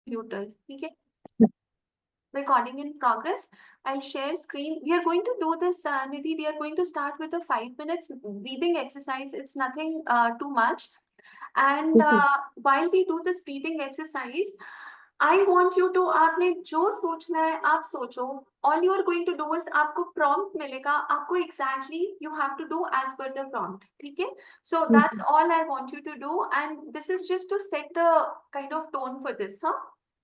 computer. ठीक है? Recording in progress. I'll share screen. We are going to do this, Nidhi. We are going to start with a 5 minutes breathing exercise. It's nothing too much. And Okay. while we do this breathing exercise, I want you to आपने जो सोचना है आप सोचो. All you are going to do is आपको prompt मिलेगा. आपको exactly you have to do as per the prompt. ठीक है? So that's all I want you to do. And this is just to set the kind of tone for this, huh?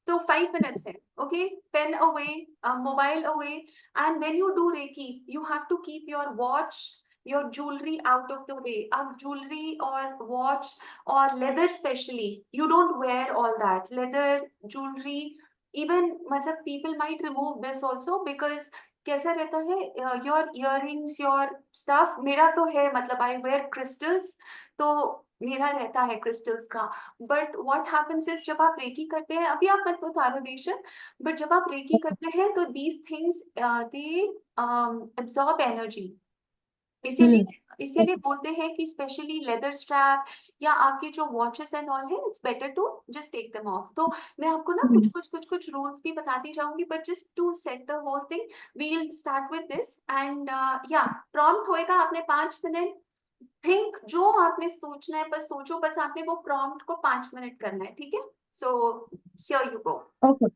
So 5 minutes है, okay? Pen away, mobile away, and when you do Reiki, you have to keep your watch, your jewelry out of the way. अब jewelry or watch or leather especially, you don't wear all that. Leather, jewelry, even मतलब people might remove this also because कैसा रहता है your earrings, your stuff. मेरा तो है मतलब I wear crystals, तो मेरा रहता है crystals का. बट व्हाट हैपेंस इज जब आप रेकी करते हैं, अभी आप मत उतारो रेशन, बट जब आप रेकी करते हैं तो these things they absorb energy. Hmm. इसीलिए इसीलिए बोलते हैं कि स्पेशली लेदर स्ट्रैप या आपके जो वॉचेस एंड ऑल है, it's better to just take them off. तो मैं आपको ना कुछ रूल्स भी बताती जाऊंगी, but just to set the whole thing we will start with this. And या प्रॉम्प्ट होएगा, आपने 5 मिनट थिंक जो आपने सोचना है, बस सोचो, बस आपने वो प्रॉम्प्ट को 5 मिनट करना है. ठीक है? So here you go. Okay.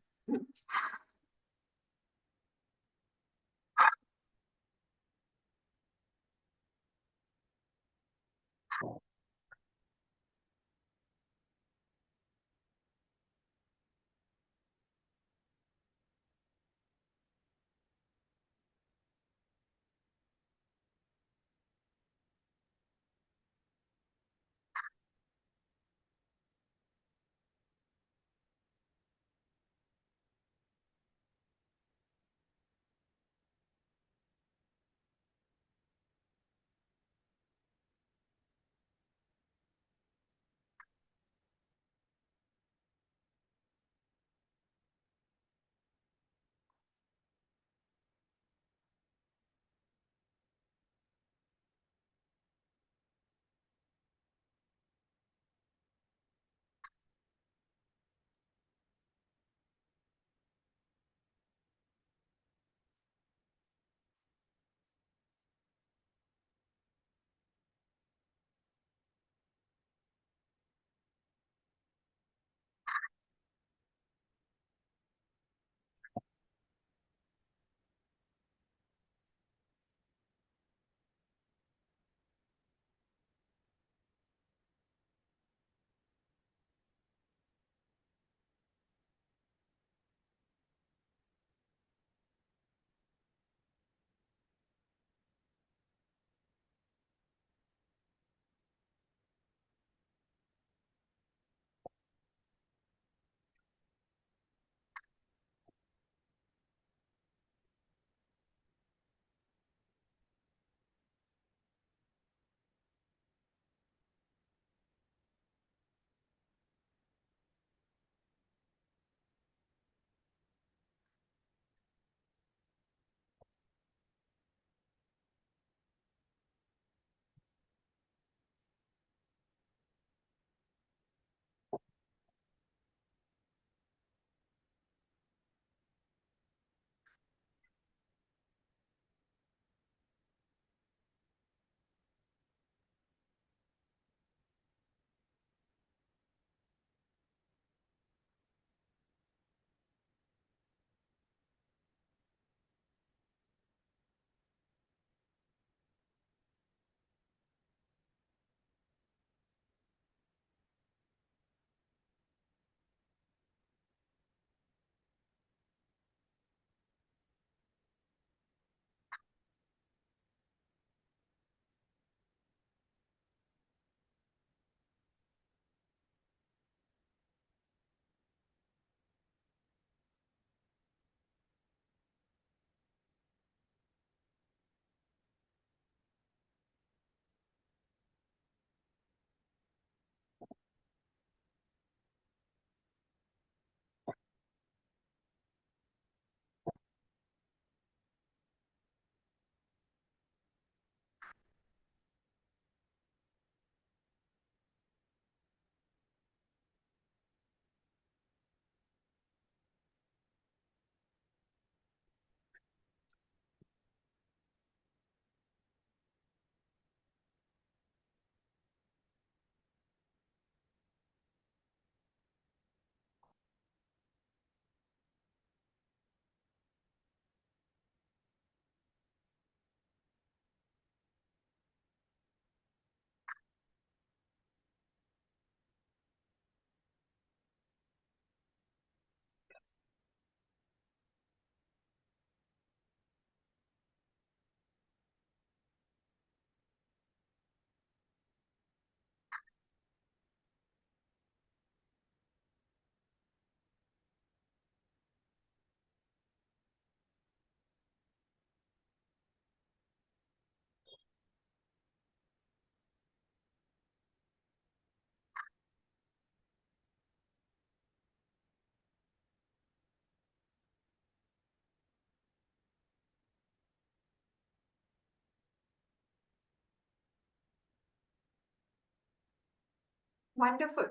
Wonderful.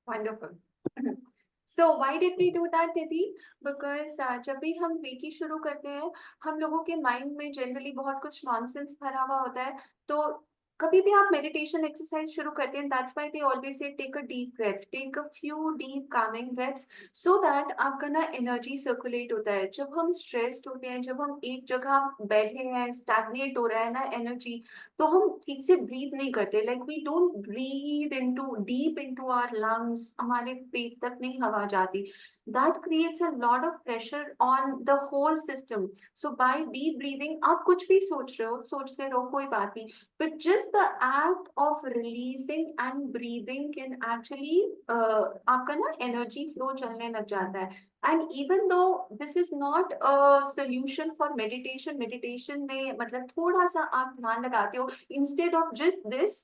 Wonderful. So why did we do that, Nidhi? Because जब भी हम रेकी शुरू करते हैं, हम लोगों के माइंड में जनरली बहुत कुछ नॉनसेंस भरा हुआ होता है। तो कभी भी आप मेडिटेशन एक्सरसाइज शुरू करते हैं, that's why they always say take a deep breath, take a few deep calming breaths, so that आपका ना एनर्जी सर्कुलेट होता है। जब हम स्ट्रेस्ड होते हैं, जब हम एक जगह बैठे हैं, स्टैग्नेट हो रहा है ना एनर्जी, तो हम ठीक से ब्रीथ नहीं करते, like we don't breathe into deep into our lungs, हमारे पेट तक नहीं हवा जाती। That creates a lot of pressure on the whole system. So by deep breathing, आप कुछ भी सोच रहे हो, सोचते रहो, कोई बात नहीं, but just the act of releasing and breathing can actually आपका ना energy flow चलने लग जाता है। And even though this is not a solution for meditation में मतलब थोड़ा सा आप ध्यान लगाते हो, instead of just this,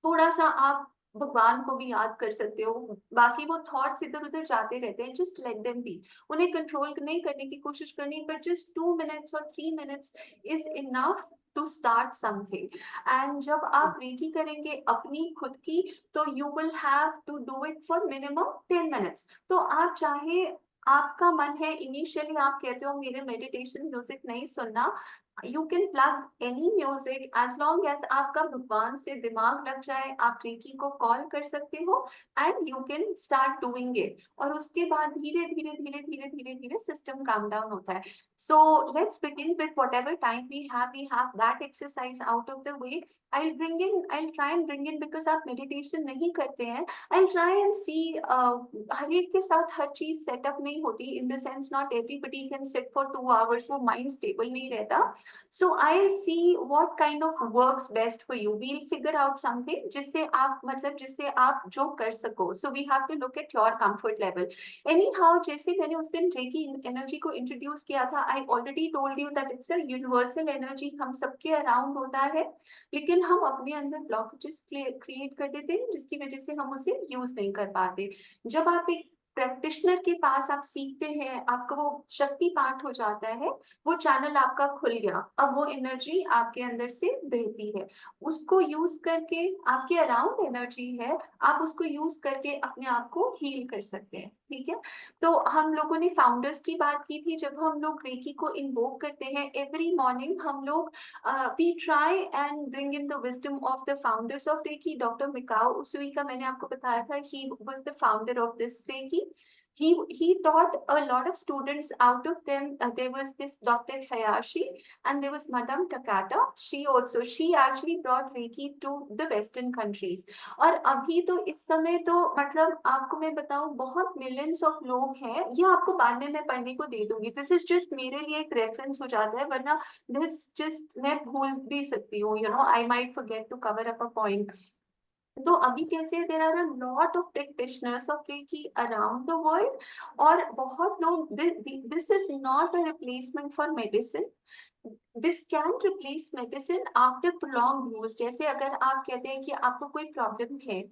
थोड़ा सा आप भगवान को भी याद कर सकते हो। बाकी वो थॉट्स इधर उधर जाते रहते हैं, जस्ट लेट देम बी, उन्हें कंट्रोल नहीं करने की कोशिश करनी, बट जस्ट 2 मिनट्स और 3 minutes is enough to start something. And जब आप रेकी करेंगे अपनी खुद की, तो you will have to do it for minimum 10 minutes. तो आप चाहे, आपका मन है इनिशियली आप कहते हो मेरे मेडिटेशन म्यूजिक नहीं सुनना, you can plug any music, as long as आपका भगवान से दिमाग लग जाए, आप रेकी को कॉल कर सकते हो and you can start doing it. और उसके बाद धीरे धीरे धीरे धीरे धीरे धीरे सिस्टम काम डाउन होता है। So let's begin with whatever time we have that exercise out of the way. I'll try and bring in, because आप मेडिटेशन नहीं करते हैं, I'll try and see, हर एक के साथ हर चीज सेटअप नहीं होती, in the sense not everybody can sit for 2 hours, वो माइंड स्टेबल नहीं रहता। So I'll see what kind of works best for you. We'll figure out something जिससे आप मतलब जिससे आप जो कर सको. So we have to look at your comfort level. Anyhow, जैसे मैंने उस दिन रेकी एनर्जी को इंट्रोड्यूस किया था, I already told you that it's a universal energy, हम सबके अराउंड होता है, लेकिन हम अपने अंदर ब्लॉकेजेस क्रिएट कर देते हैं, जिसकी वजह से हम उसे यूज नहीं कर पाते। जब आप एक प्रैक्टिशनर के पास आप सीखते हैं, आपका वो शक्ति पाठ हो जाता है, वो चैनल आपका खुल गया, अब वो एनर्जी आपके अंदर से बहती है, उसको यूज करके, आपके अराउंड एनर्जी है, आप उसको यूज करके अपने आप को हील कर सकते हैं। ठीक है, तो हम लोगों ने फाउंडर्स की बात की थी। जब हम लोग रेकी को इन्वोक करते हैं एवरी मॉर्निंग, हम लोग we try and bring in the wisdom of the founders of reiki. Doctor Mikao Usui का मैंने आपको बताया था, he was the founder of this reiki. He taught a lot of students. Out of them, there was this Dr. Hayashi and there was Madame Takata. She actually brought Reiki to the Western countries. और अभी तो इस समय तो मतलब आपको मैं बताऊं, बहुत मिलियंस ऑफ लोग हैं, ये आपको बाद में मैं पढ़ने को दे दूंगी, दिस इज जस्ट मेरे लिए एक रेफरेंस हो जाता है, वरना दिस जस्ट मैं भूल भी सकती हूँ, you know, I might forget to cover up a point. तो अभी कैसे there are a lot of practitioners of reiki around the world, और बहुत लोग, this is not a replacement for medicine, this can replace medicine after prolong use. जैसे अगर आप कहते हैं कि आपको कोई प्रॉब्लम है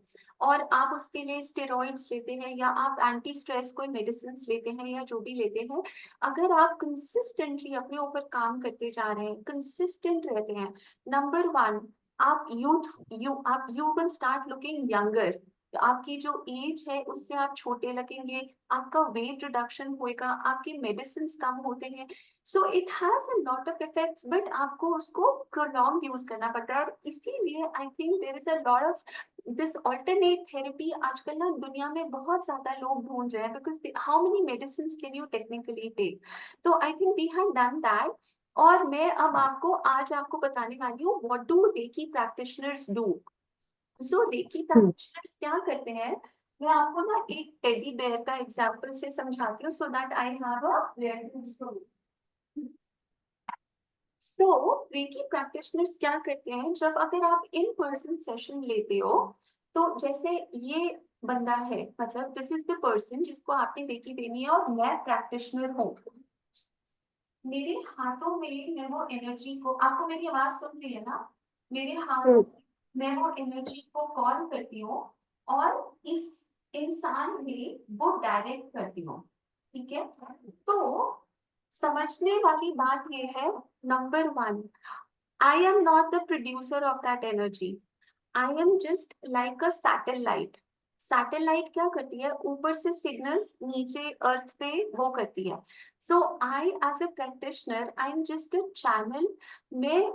और आप उसके लिए स्टेरॉइड्स लेते हैं, या आप एंटी स्ट्रेस कोई मेडिसिन लेते हैं, या जो भी लेते हैं, अगर आप कंसिस्टेंटली अपने ऊपर काम करते जा रहे हैं, कंसिस्टेंट रहते हैं, नंबर वन, आप you will start looking younger, आपकी जो एज है उससे आप छोटे लगेंगे, आपका वेट रिडक्शन होएगा, आपके मेडिसिन कम होते हैं। So it has a lot of effects, but आपको उसको प्रोलॉन्ग यूज करना पड़ता है, और इसीलिए I think there is a lot of this alternate therapy आजकल ना दुनिया में बहुत ज्यादा लोग ढूंढ रहे हैं, because how many medicine can you technically take. तो I think we have done that. और मैं अब आपको आज आपको बताने वाली हूँ what do Reiki practitioners do. So recce practitioners क्या करते हैं, मैं आपको ना एक टेडी बेयर का एग्जांपल से समझाती हूँ, so that I have a reference to. So recce practitioners क्या करते हैं, जब अगर आप इन पर्सन सेशन लेते हो, तो जैसे ये बंदा है, मतलब दिस इज द पर्सन जिसको आपने रेकी देनी है, और मैं प्रैक्टिशनर हूँ, मेरे हाथों में मैं वो एनर्जी को, आपको मेरी आवाज सुन रही है ना, मेरे हाथों में मैं वो एनर्जी को कॉल करती हूँ, और इस इंसान में वो डायरेक्ट करती हूँ। ठीक है, तो समझने वाली बात ये है, number one, I am not the producer of that energy, I am just like a satellite. Satellite क्या करती है, ऊपर से सिग्नल्स नीचे अर्थ पे वो करती है। So I as a practitioner I am just a channel. मैं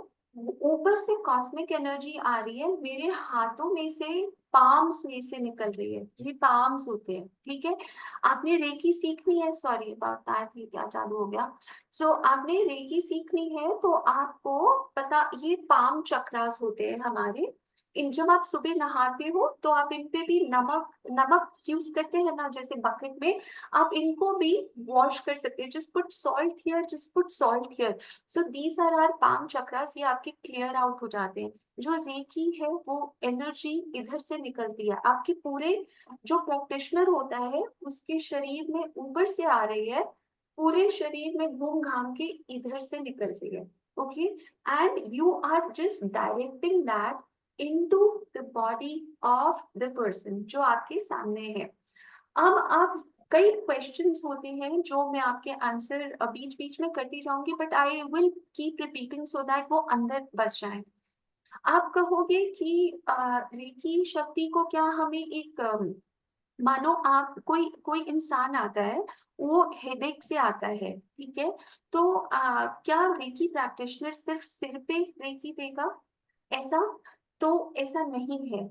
ऊपर से कॉस्मिक एनर्जी आ रही है, मेरे हाथों में से, पाम्स में से निकल रही है, ये पाम्स होते हैं, ठीक है। आपने रेकी सीखनी है, सॉरी अबाउट दैट, ये क्या चालू हो गया। सो आपने रेकी सीखनी है तो आपको पता, ये पाम चक्रास होते हैं हमारे। इन जब आप सुबह नहाते हो तो आप इन पे भी नमक नमक यूज करते हैं ना, जैसे बकेट में, आप इनको भी वॉश कर सकते हैं। Just put salt here, just put salt here. So these are our palm chakras, ये आपके क्लियर आउट हो जाते हैं। जो रेकी है वो एनर्जी इधर से निकलती है, आपके पूरे जो प्रैक्टिशनर होता है उसके शरीर में ऊपर से आ रही है, पूरे शरीर में घूम घाम के इधर से निकल रही है। Okay, and you are just directing that into the body of the person जो आपके सामने है। अब आप, कई क्वेश्चंस होते हैं जो मैं आपके आंसर बीच बीच में करती जाऊंगी, but I will keep repeating so that वो अंदर बस जाए। आप कहोगे कि रेकी शक्ति को क्या हमें एक मानो आप, कोई कोई इंसान आता है, वो हेडेक से आता है, ठीक है। तो क्या रेकी प्रैक्टिशनर सिर्फ सिर पे रेकी देगा, ऐसा तो ऐसा नहीं है।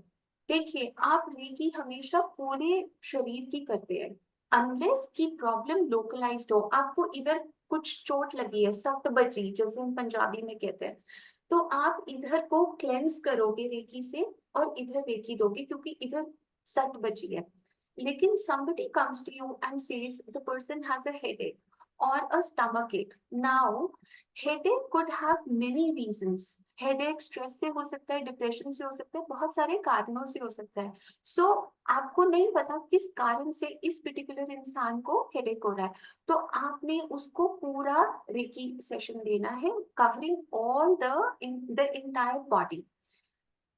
देखिए, आप रेकी हमेशा पूरे शरीर की करते हैं, अनलेस की प्रॉब्लम लोकलाइज्ड हो, आपको इधर कुछ चोट लगी है, सट बची जैसे हम पंजाबी में कहते हैं, तो आप इधर को क्लेंस करोगे रेकी से और इधर रेकी दोगे क्योंकि इधर सट बची है। लेकिन somebody comes to you and says the person has a headache or a stomach ache. Now, headache could have many reasons. Headache stress से हो सकता है, डिप्रेशन से हो सकता है, बहुत सारे कारणों से हो सकता है। सो आपको नहीं पता किस कारण से इस पर्टिकुलर इंसान को हेडेक हो रहा है, तो आपने उसको पूरा रेकी सेशन देना है, covering all the entire body.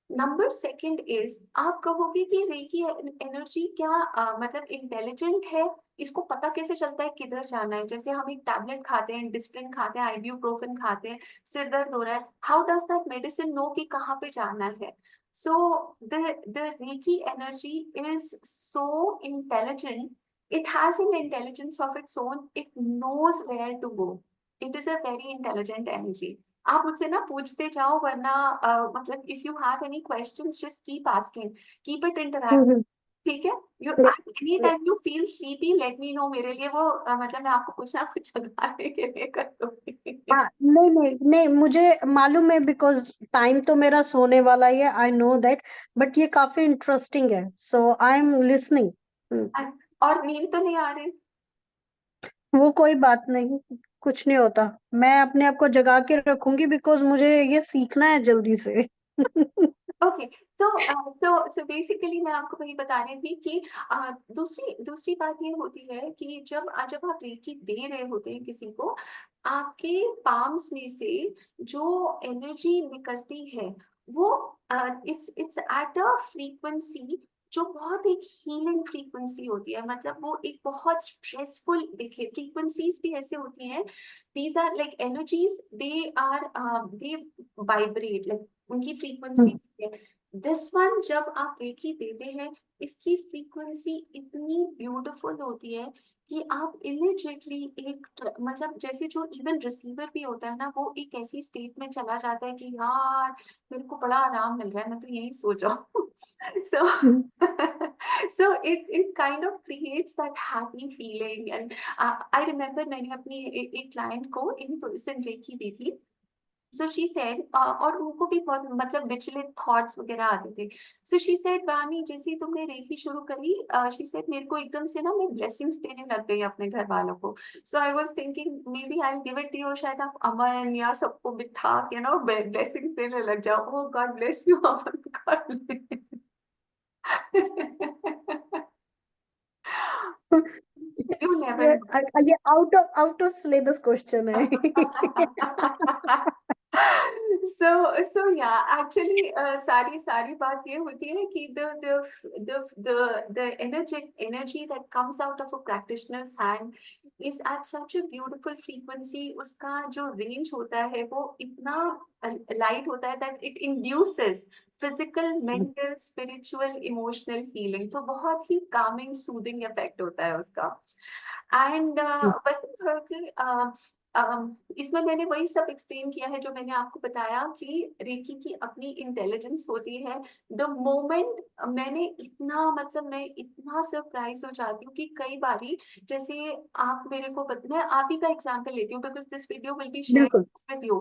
Number second is, आप कहोगे कि रेकी एनर्जी क्या मतलब इंटेलिजेंट है, इसको पता कैसे चलता है किधर जाना है। जैसे हम एक टैबलेट खाते हैं, डिस्प्रिन खाते हैं, आइब्यूप्रोफेन खाते हैं, सिर दर्द हो रहा है, how does that medicine know कि कहाँ पे जाना है। So the reiki energy is so intelligent, it has an intelligence of its own, it knows where to go, it is a very intelligent energy। आप मुझसे ना पूछते जाओ, वरना मतलब if you have any questions just keep asking, keep it interact, hmm. ठीक है। You le- at any le- time you feel sleepy let me know, मेरे लिए वो मतलब मैं आपको कुछ ना कुछ जगाने के लिए कर दूंगी। हाँ, नहीं नहीं नहीं, मुझे मालूम है, बिकॉज टाइम तो मेरा सोने वाला ही है, आई नो दैट। बट ये काफी इंटरेस्टिंग है, सो आई एम लिसनिंग। और नींद तो नहीं आ रही? वो कोई बात नहीं, कुछ नहीं होता। मैं अपने आप को जगा के रखूंगी, बिकॉज मुझे ये सीखना है जल्दी से। ओके, तो सो बेसिकली मैं आपको वही बता रही थी कि दूसरी दूसरी बात ये होती है कि जब आप रेकी दे रहे होते हैं किसी को, आपके पाम्स में से जो एनर्जी निकलती है वो इट्स एट अ फ्रीक्वेंसी जो बहुत एक हीलिंग फ्रीक्वेंसी होती है। मतलब वो एक बहुत स्ट्रेसफुल, देखिए फ्रीक्वेंसीज भी ऐसे होती हैं, these are like energies, they vibrate, like उनकी फ्रीक्वेंसी है। दिस वन जब आप एक ही देते हैं, इसकी फ्रीक्वेंसी इतनी ब्यूटीफुल होती है कि आप इमीडिएटली मतलब जैसे जो इवन रिसीवर भी होता है ना, वो एक ऐसी स्टेट में चला जाता है कि यार मेरे को बड़ा आराम मिल रहा है, मैं तो यही सो जाऊं। सो so it kind of creates that happy feeling, and I remember मैंने अपनी एक क्लाइंट को इन पर्सन रेकी दी थी। सो शी सेड, और उनको भी बहुत मतलब विचलित थॉट्स वगैरह आते थे। सो शी सेड, वानी जैसे ही तुमने रेखी शुरू करी, शी सेड मेरे को एकदम से ना मैं ब्लेसिंग्स देने लग गई अपने घर वालों को। So I was thinking maybe I give it to you, शायद आप अमन या सबको बिठा के ना ब्लेसिंग्स देने लग जाओ। Oh God bless you Aman, God. You ये नेवर। ये आउट ऑफ सिलेबस क्वेश्चन है। So yeah, actually सारी सारी बात ये होती है कि the energy that comes out of a practitioner's hand is at such a beautiful frequency, उसका जो रेंज होता है वो इतना लाइट होता है that it induces physical, mental, spiritual, emotional healing. तो बहुत ही calming, soothing effect होता है उसका. एंड इसमें मैंने वही सब एक्सप्लेन किया है जो मैंने आपको बताया कि रेकी की अपनी इंटेलिजेंस होती है. द मोमेंट मैंने इतना मतलब मैं इतना सरप्राइज हो जाती हूँ कि कई बारी जैसे आप मेरे को मैं आप ही का एग्जांपल लेती हूँ because this video will be share बिल्कुल. With you.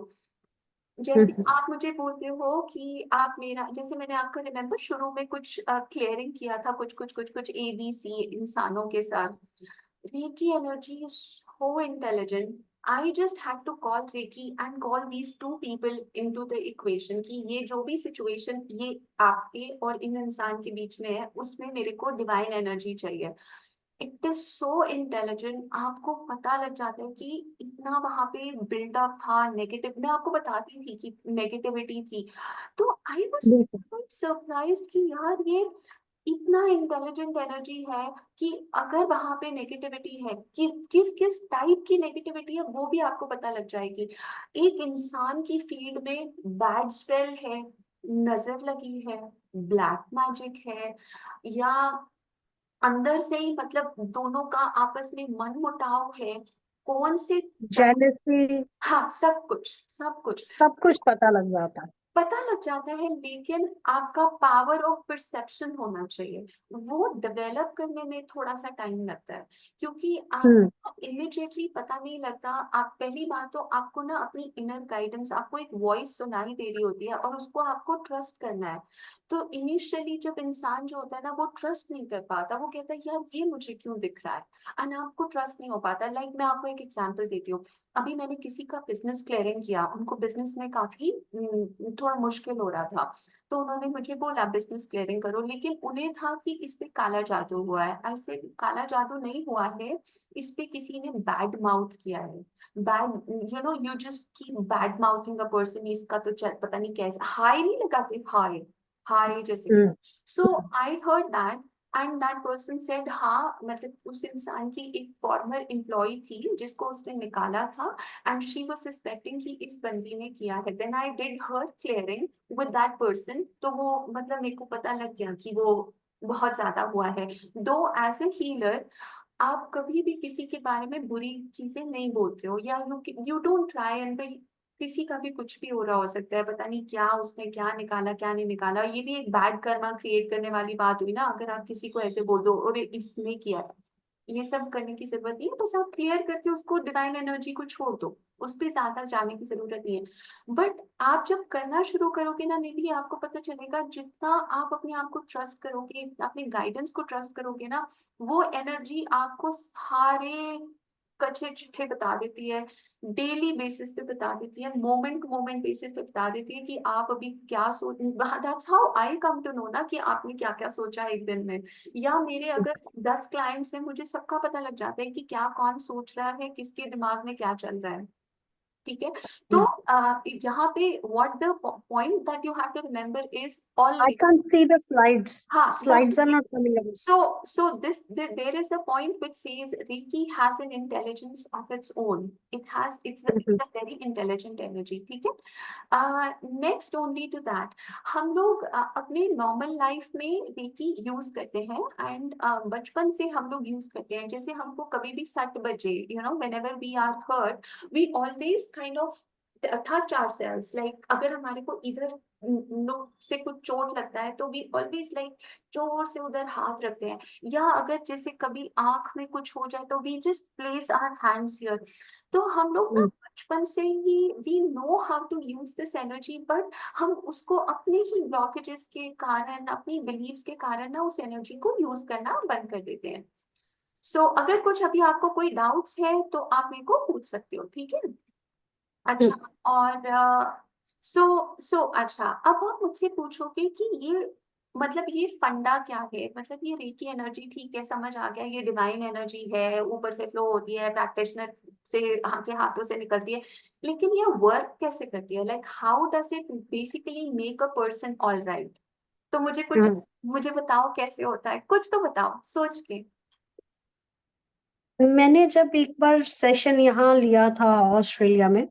जैसे आप मुझे बोलते हो कि आप मेरा जैसे मैंने आपको रिमेम्बर शुरू में कुछ क्लियरिंग किया था कुछ ए बी सी इंसानों के साथ. Reiki energy is so intelligent. I just had to call Reiki and call these two people into the equation कि ये जो भी situation ये आपके और इन इंसान के बीच में है उसमें मेरे को divine energy चाहिए. It is so intelligent. आपको पता लग जाता है कि इतना वहां पे बिल्डअप था नेगेटिव. मैं आपको बताती थी कि नेगेटिविटी थी. तो आई वाज बिल्कुल. सरप्राइज्ड कि यार ये इतना इंटेलिजेंट एनर्जी है कि अगर वहां पे नेगेटिविटी है कि किस किस टाइप की नेगेटिविटी है वो भी आपको पता लग जाएगी. एक इंसान की फील्ड में बैड स्पेल है, नजर लगी है, ब्लैक मैजिक है, या अंदर से ही मतलब दोनों का आपस में मन मुटाव है, कौन से जेलसी. हाँ सब कुछ सब कुछ सब कुछ पता लग जाता है. पता लग जाता है. लेकिन आपका पावर ऑफ परसेप्शन होना चाहिए. वो डेवलप करने में थोड़ा सा टाइम लगता है क्योंकि हम्म. आपको इमिडिएटली पता नहीं लगता. आप पहली बात तो आपको ना अपनी इनर गाइडेंस, आपको एक वॉइस सुनाई दे रही होती है और उसको आपको ट्रस्ट करना है. तो इनिशियली जब इंसान जो होता है ना वो ट्रस्ट नहीं कर पाता, वो कहता है यार ये मुझे क्यों दिख रहा है, एंड आपको ट्रस्ट नहीं हो पाता. लाइक मैं आपको एक एग्जांपल देती हूँ. अभी मैंने किसी का बिजनेस क्लियरिंग किया, उनको बिजनेस में काफी थोड़ा मुश्किल हो रहा था. तो उन्होंने मुझे बोला बिजनेस क्लियरिंग करो, लेकिन उन्हें था कि इस पे काला जादू हुआ है. ऐसे काला जादू नहीं हुआ है, इस पे किसी ने बैड माउथ किया है. Bad, you just keep bad mouthing a person. इसका तो पता नहीं कैसे हाई नहीं लगाते, हाई हाई जैसे. Hmm. So I heard that and that person said हाँ, मतलब उस इंसान की एक फॉर्मर एम्प्लॉय थी जिसको उसने निकाला था एंड शी वाज सस्पेक्टिंग कि इस बंदी ने किया है. Then I did her clearing with that person. तो वो मतलब मेरे को पता लग गया कि वो बहुत ज्यादा हुआ है. दो एज ए हीलर आप कभी भी किसी के बारे में बुरी चीजें नहीं बोलते हो, या यू डोंट ट्राई एंड किसी का भी कुछ भी हो रहा हो सकता है. पता नहीं क्या उसने क्या निकाला क्या नहीं निकाला. ये भी एक बैड कर्मा क्रिएट करने वाली बात हुई ना अगर आप किसी को ऐसे बोल दो और इसने किया है. ये सब करने की जरूरत नहीं है. बस आप क्लियर करके उसको डिवाइन एनर्जी को छोड़ दो. उस पर ज्यादा जाने की जरूरत नहीं है. बट आप जब करना शुरू करोगे ना मे बी आपको पता चलेगा जितना आप अपने आप को ट्रस्ट करोगे, अपने गाइडेंस को ट्रस्ट करोगे ना, वो एनर्जी आपको सारे कच्चे चिट्ठे बता देती है. डेली बेसिस पे बता देती है, मोमेंट मोमेंट बेसिस पे बता देती है कि आप अभी क्या सोच. That's how I come to know ना कि आपने क्या क्या सोचा है एक दिन में. या मेरे अगर 10 क्लाइंट्स हैं, मुझे सबका पता लग जाता है कि क्या कौन सोच रहा है, किसके दिमाग में क्या चल रहा है. ठीक है. तो यहाँ पे what the point that you have to remember is all. I can't see the slides. हाँ Slides are not coming up. there is a point which says Reiki has an intelligence of its own. It's Mhm. a very intelligent energy. ठीक है. Next only to that, हम लोग अपने normal life में Reiki use करते हैं and बचपन से हम लोग use करते हैं. जैसे हमको कभी भी सट बजे, whenever we are hurt, we always kind of touch ourselves. Like अगर हमारे को इधर नुक से कुछ चोट लगता है तो वी ऑलवेज लाइक जोर से उधर हाथ रखते हैं. या अगर जैसे कभी आंख में कुछ हो जाए तो we just place our hands here. तो हम लोग ना Mm. बचपन से ही we know how to use this energy, but हम उसको अपने ही ब्लॉकेजेस के कारण, अपनी बिलीव्स के कारण ना उस एनर्जी को यूज करना बंद कर देते हैं. सो अगर कुछ अभी आपको कोई डाउट्स है तो आप मेरे को पूछ सकते हो. ठीक है. अच्छा. Mm. और सो अच्छा, अब आप मुझसे पूछोगे कि ये मतलब ये फंडा क्या है, मतलब ये रेकी एनर्जी ठीक है समझ आ गया, ये डिवाइन एनर्जी है, ऊपर से फ्लो होती है, प्रैक्टिशनर से के हाथों से निकलती है, लेकिन ये वर्क कैसे करती है, like how does it basically make a person all right. तो Mm. मुझे बताओ कैसे होता है, कुछ तो बताओ सोच के. मैंने जब एक बार सेशन यहाँ लिया था ऑस्ट्रेलिया में,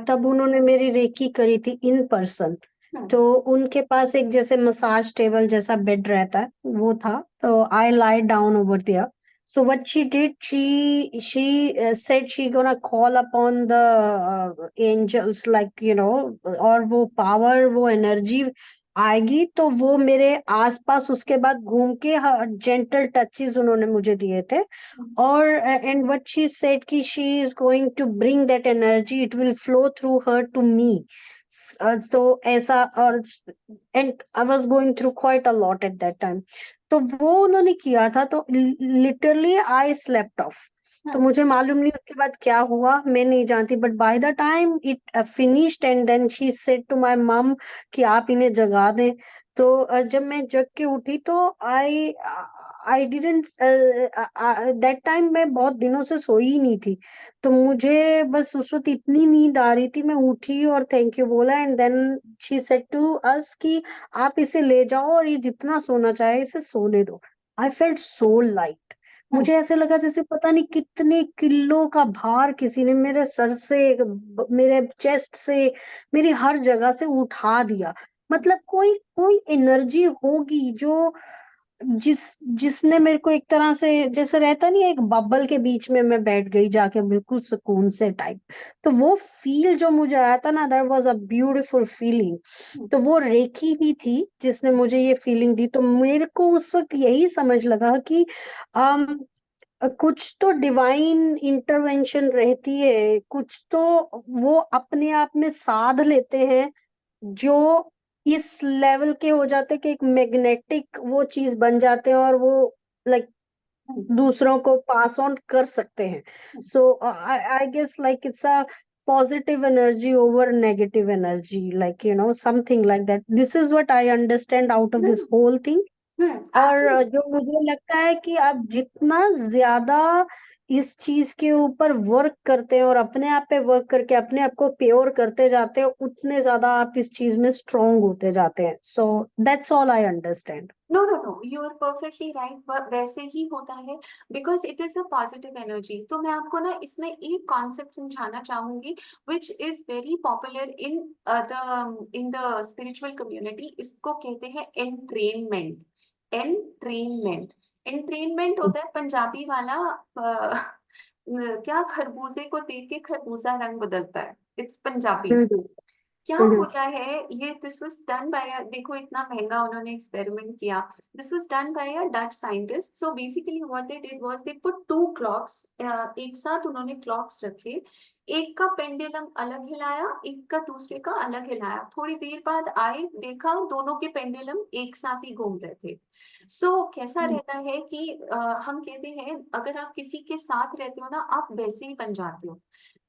तब उन्होंने मेरी रेकी करी थी इन पर्सन। तो उनके पास एक जैसे मसाज टेबल जैसा बेड रहता है वो था, तो I lie down over there. So what she did, she said she gonna call upon the angels, like और वो पावर, वो एनर्जी आएगी तो वो मेरे आसपास उसके बाद घूम के जेंटल टचेस उन्होंने मुझे दिए थे। और एंड व्हाट शी सेड कि she is going to bring that energy, it will flow through her to me. तो ऐसा, और and I was going through quite a lot at that time. तो वो उन्होंने किया था, तो लिटरली आई स्लेप्ट ऑफ। तो मुझे मालूम नहीं उसके बाद क्या हुआ, मैं नहीं जानती, but by the time it finished and then she said to my mum कि आप इन्हें जगा दें। तो जब मैं जग के उठी तो आई आई डिडंट दैट टाइम, मैं बहुत दिनों से सोई ही नहीं थी। तो मुझे बस उस वक्त इतनी नींद आ रही थी, मैं उठी और थैंक यू बोला, and then she said to us कि आप इसे ले जाओ और ये जितना सोना चाहे इसे सोने दो। I felt so light. मुझे ऐसे लगा जैसे पता नहीं कितने किलो का भार किसी ने मेरे सर से, मेरे चेस्ट से, मेरी हर जगह से उठा दिया। मतलब कोई कोई एनर्जी होगी जो जिस जिसने मेरे को एक तरह से जैसे रहता नहीं है, एक बबल के बीच में मैं बैठ गई जाके, बिल्कुल सुकून से टाइप। तो वो फील जो मुझे आया था ना, that was a beautiful feeling. तो वो रेखी ही थी जिसने मुझे ये फीलिंग दी। तो मेरे को उस वक्त यही समझ लगा कि अम कुछ तो डिवाइन इंटरवेंशन रहती है, कुछ तो वो अपने आप में साध लेते हैं, जो इस लेवल के हो जाते कि एक मैग्नेटिक वो चीज बन जाते हैं, और वो लाइक दूसरों को पास ऑन कर सकते हैं। So I guess like it's a positive energy over negative energy, like something like that, this is what I understand out of this whole thing. और एक्चुअली जो मुझे लगता है कि आप जितना ज्यादा इस चीज के ऊपर वर्क करते हैं और अपने आप पे वर्क करके अपने आप को प्योर करते जाते हैं, उतने ज्यादा आप इस चीज में स्ट्रोंग होते जाते हैं। So that's all I understand. No no no, you are perfectly right, वैसे ही होता है because it is a positive energy. तो मैं आपको ना इसमें एक कॉन्सेप्ट समझाना चाहूंगी which is very popular in the spiritual community. इसको कहते हैं एंट्रेनमेंट। एंट्रेनमेंट एंट्रेनमेंट होता है पंजाबी वाला क्या खरबूजे को देख के खरबूजा रंग बदलता है, इट्स पंजाबी। हम्म क्या हम्म होता है ये, दिस वाज डन बाय, देखो इतना महंगा उन्होंने एक्सपेरिमेंट किया। This was done by a Dutch scientist. So basically what they did was they put two clocks, एक साथ उन्होंने क्लॉक्स रखे। एक का पेंडुलम अलग हिलाया, एक का दूसरे का अलग हिलाया। थोड़ी देर बाद आए, देखा दोनों के पेंडुलम एक साथ ही घूम रहे थे। कैसा हम्म रहता है कि हम कहते हैं अगर आप किसी के साथ रहते हो ना, आप वैसे ही बन जाते हो।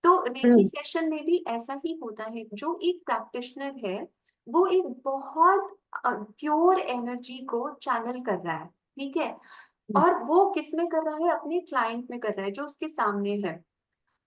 तो रेकी हम्म सेशन में भी ऐसा ही होता है। जो एक प्रैक्टिशनर है वो एक बहुत प्योर एनर्जी को चैनल कर रहा है, ठीक है। और वो किस में कर रहा है? अपने क्लाइंट में कर रहा है जो उसके सामने है।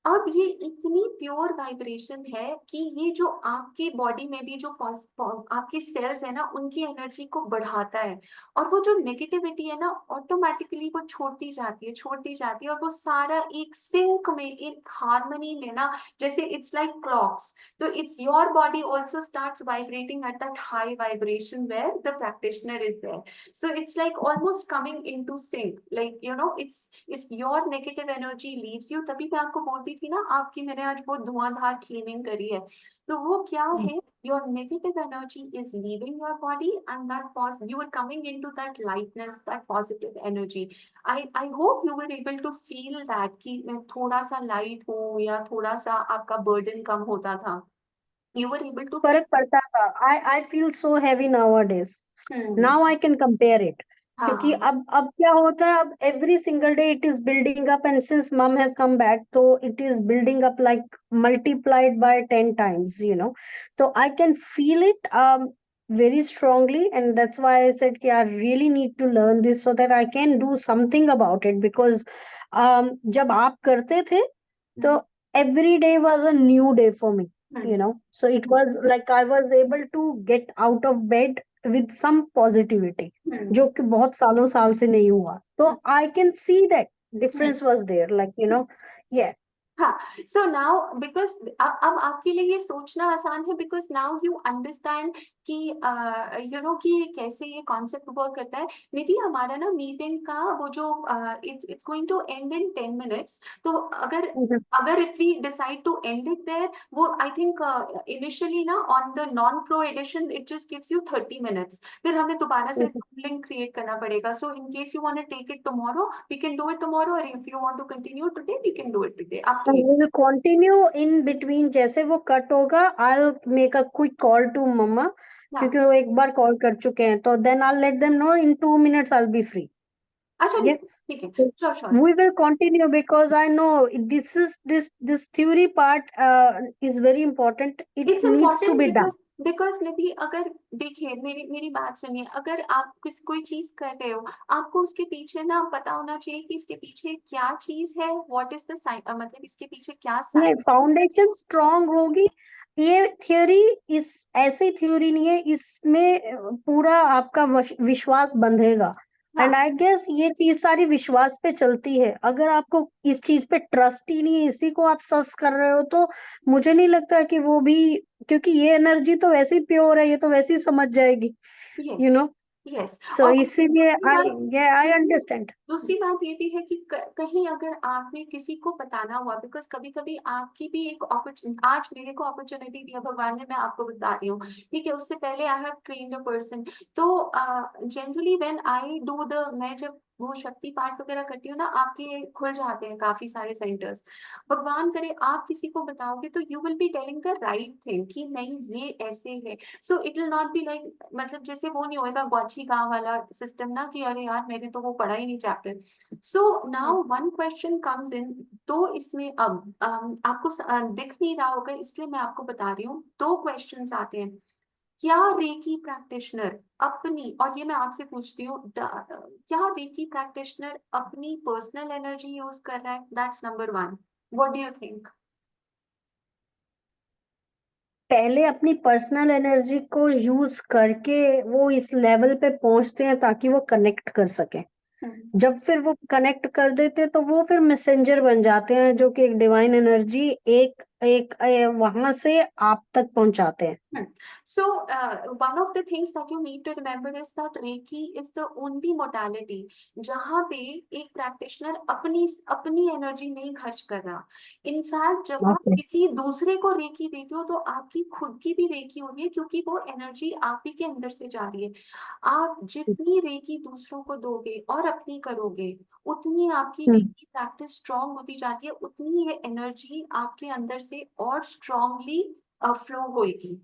अब ये इतनी प्योर वाइब्रेशन है कि ये जो आपकी बॉडी में भी जो आपकी सेल्स है ना, उनकी एनर्जी को बढ़ाता है। और वो जो नेगेटिविटी है ना, ऑटोमेटिकली वो छोड़ती जाती है, छोड़ती जाती है, और वो सारा एक सिंक में, एक हार्मनी में ना, जैसे इट्स लाइक क्लॉक्स। तो it's your body also starts vibrating at that high vibration where the practitioner is there. So it's like almost coming into sync, like it's your negative energy leaves you। तभी मैं आपको बोलती थी ना, आपकी मैंने आज बहुत धुआंधार क्लीनिंग करी है। तो वो क्या है, your negative energy is leaving your body, and you are coming into that lightness, that positive energy। I hope you were able to feel that कि मैं थोड़ा सा लाइट हूँ, या थोड़ा सा आपका बर्डन कम होता था। You were able to feel। फर्क पड़ता था। I feel so heavy now hmm. Now I can compare it. क्योंकि हाँ। अब क्या होता है, अब every single day it is building up, and since मम हैज कम बैक तो it is building up like multiplied by 10 times, तो I can feel it very strongly, and that's why I said कि I really need to learn this so that I can do something about it, because जब आप करते थे तो हम्म। every day was a new day for me, hmm. so it was like I was able to get out of bed with some positivity, हम्म। जो कि बहुत सालों साल से नहीं हुआ। तो I can see that difference was there, like, yeah. हाँ, सो नाउ बिकॉज अब आपके लिए ये सोचना आसान है, बिकॉज नाउ यू अंडरस्टैंड कि कि कैसे ये कॉन्सेप्ट वर्क करता है। निधि, हमारा ना मीटिंग का वो जो it's going to end in 10 minutes, तो अगर Mhm. अगर if we decide to end it there, वो आई थिंक इनिशियली ना on the non pro edition it just gives you 30 minutes, फिर हमें दोबारा से Mhm. लिंक क्रिएट करना पड़ेगा। So in case you want to take it tomorrow, we can do it tomorrow, और if you want to continue today we can do it today, up to And you. we will continue in between, जैसे वो cut होगा I'll make a quick call to मम्मा, हाँ, क्योंकि वो एक बार call कर चुके हैं, तो then I'll let them know in 2 minutes I'll be free. अच्छा Yeah. ठीक है, So sure sure. we will continue because I know this theory part is very important. It it's needs to important be because done. Because Nidhi, अगर देखिए मेरी मेरी बात सुनिए, अगर आप कोई चीज कर रहे हो, आपको उसके पीछे ना पता होना चाहिए कि इसके पीछे क्या चीज है, व्हाट इज द मतलब इसके पीछे क्या नहीं, साइंस। फाउंडेशन स्ट्रांग होगी। ये थ्योरी इस ऐसी थ्योरी नहीं है, इसमें पूरा आपका विश्वास बंधेगा। हाँ, एंड आई गेस ये चीज सारी विश्वास पे चलती है। अगर आपको इस चीज पे ट्रस्ट ही नहीं है, इसी को आप सस कर रहे हो, तो मुझे नहीं लगता कि वो भी, क्योंकि ये एनर्जी तो वैसे ही प्योर है, ये तो वैसे ही समझ जाएगी, यू यस नो यस। सो और इसीलिए दूसरी आई, बात आई अंडरस्टैंड। दूसरी बात ये भी है कि कहीं अगर आपने किसी को बताना हुआ, बिकॉज कभी कभी आपकी भी एक अपॉर्चुनिटी, आज मेरे को अपॉर्चुनिटी दिया भगवान ने, मैं आपको बता रही हूँ, ठीक है, उससे पहले I have trained a person. तो generally when I do the, मैं जब वो शक्ति पाठ वगैरह करती हूँ ना, आपके खुल जाते हैं काफी सारे सेंटर्स। भगवान करे आप किसी को बताओगे तो you will be telling the right thing कि नहीं ये ऐसे है। So it will not be like, मतलब जैसे वो नहीं होएगा ग्वाची गांव वाला सिस्टम ना, कि अरे यार मैंने तो वो पढ़ा ही नहीं chapter. So now one question comes in, तो इसमें अब आपको दिख नहीं रहा होगा, इसलिए मैं आपको बता रही हूँ, दो क्वेश्चंस आते हैं। क्या रेकी प्रैक्टिशनर अपनी, और ये मैं आपसे पूछती हूँ, क्या रेकी प्रैक्टिशनर अपनी पर्सनल एनर्जी यूज कर रहा है? That's number one. What do you think? पहले अपनी पर्सनल एनर्जी को यूज करके वो इस लेवल पे पहुंचते हैं ताकि वो कनेक्ट कर सकें। जब फिर वो कनेक्ट कर देते हैं तो वो फिर मैसेंजर बन जाते हैं, जो कि एक डिवाइन एनर्जी एक एक वहां से आप तक पहुंचाते हैं। So, one of the things that you need to remember is that Reiki is the only modality जहाँ पे एक प्रैक्टिशनर अपनी अपनी एनर्जी नहीं खर्च कर रहा। इनफैक्ट जब आप ओके। किसी दूसरे को रेकी देते हो तो आपकी खुद की भी रेकी हो रही है, क्योंकि वो एनर्जी आप ही के अंदर से जा रही है। आप जितनी रेकी दूसरों को दोगे और अपनी करोगे, उतनी आपकी रेकी प्रैक्टिस स्ट्रांग होती जाती है, उतनी ये एनर्जी आपके अंदर से और स्ट्रांगली फ्लो होगी।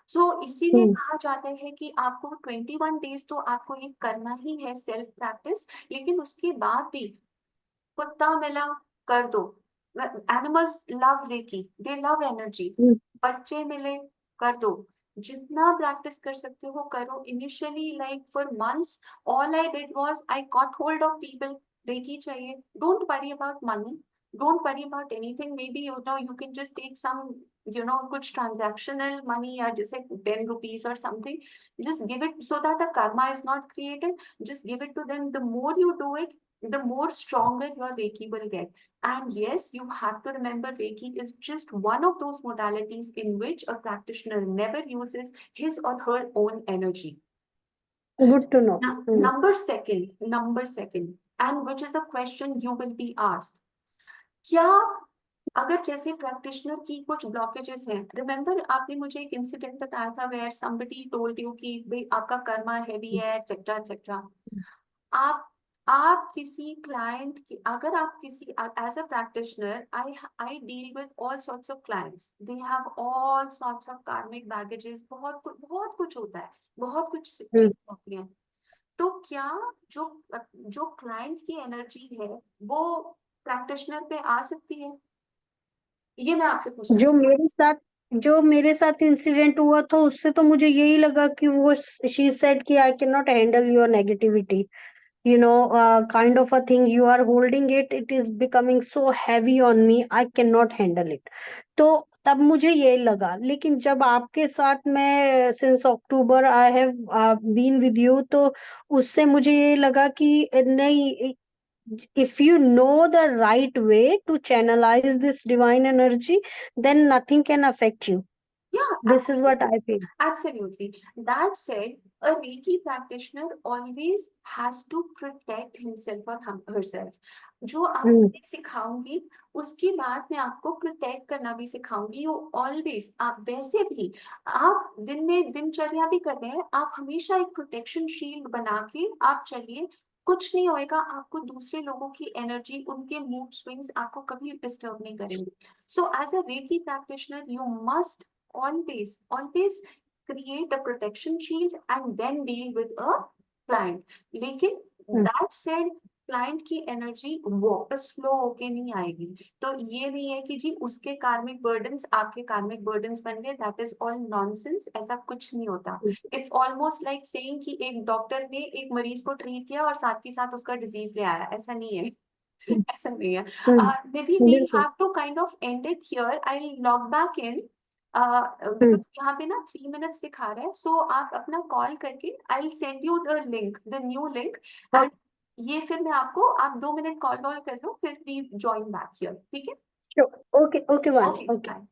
सो इसीलिए कहा जाता है कि आपको 21 डेज तो आपको ये करना ही है सेल्फ प्रैक्टिस, लेकिन उसके बाद भी कुत्ता मिला कर दो। Animals love reiki, they love energy. बच्चे मिले कर दो, जितना प्रैक्टिस कर सकते हो करो। Initially like for months all I did was I got hold of people, Reiki चाहिए, don't worry about money, don't worry about anything, maybe you can just take some कुछ transactional money या जैसे 10 rupees or something, just give it so that the karma is not created, just give it to them. The more you do it, the more stronger your Reiki will get. And yes, you have to remember Reiki is just one of those modalities in which a practitioner never uses his or her own energy. Good to know. Number second, and which is a question you will be asked, क्या अगर जैसे practitioner की कुछ blockages हैं, remember आपने मुझे एक incident बताया था वेयर समबडी टोल्ड यू कि भाई आपका कर्मा हैवी है, एक्सेट्रा एक्सेट्रा। आप आप किसी क्लाइंट की, अगर आप किसी, as a practitioner I deal with all sorts of clients, they have all sorts of karmic baggages, बहुत कुछ होता है, बहुत कुछ चीजें होती हैं। तो क्या जो जो क्लाइंट की एनर्जी है वो प्रैक्टिशनर पे आ सकती है? ये मैं आपसे पूछना जो चाहती मेरे साथ जो मेरे साथ इंसिडेंट हुआ था, उससे तो मुझे यही लगा कि वो शी सेड कि I can not handle your negativity, kind of a thing you are holding it is becoming so heavy on me, I cannot handle it. तो तब मुझे ये लगा। लेकिन जब आपके साथ मैं since October I have been with you, तो उससे मुझे ये लगा कि नहीं, if you know the right way to channelize this divine energy, then nothing can affect you. Yeah, This is what I feel. absolutely. That said, a Reiki practitioner always has to protect himself or herself. जो Hmm. आपको सिखाऊंगी उसके बाद मैं आपको protect करना भी सिखाऊंगी। You always, आप वैसे भी आप दिन में दिनचर्या भी कर रहे हैं, आप हमेशा एक प्रोटेक्शन शील्ड बना के आप चलिए। कुछ नहीं होएगा, आपको दूसरे लोगों की एनर्जी, उनके मूड स्विंग्स आपको कभी डिस्टर्ब नहीं करेंगे। So as a reiki practitioner you must always create a protection shield and then deal with a client। लेकिन Hmm. that said, क्लाइंट की एनर्जी वापस फ्लो होके नहीं आएगी। तो ये नहीं है कि जी उसके कार्मिक बर्डन्स आपके कार्मिक बर्डन्स बन गए, दैट इज ऑल नॉनसेंस। ऐसा कुछ नहीं होता। इट्स ऑलमोस्ट लाइक सेइंग कि एक डॉक्टर ने एक मरीज को ट्रीट किया और साथ ही साथ उसका डिजीज ले आया, ऐसा नहीं है। ऐसा नहीं है। Hmm. Nidhi, we बिल्कुल। have to kind of end it here. I'll log back in Hmm. because यहाँ पे ना 3 minutes दिखा रहा है। सो आप अपना कॉल करके I'll send you the link, the new link, and ये फिर मैं आपको, आप 2 मिनट कॉल कर लो, फिर प्लीज ज्वाइन बैक हियर, ठीक है? Okay okay, okay, okay. Bye.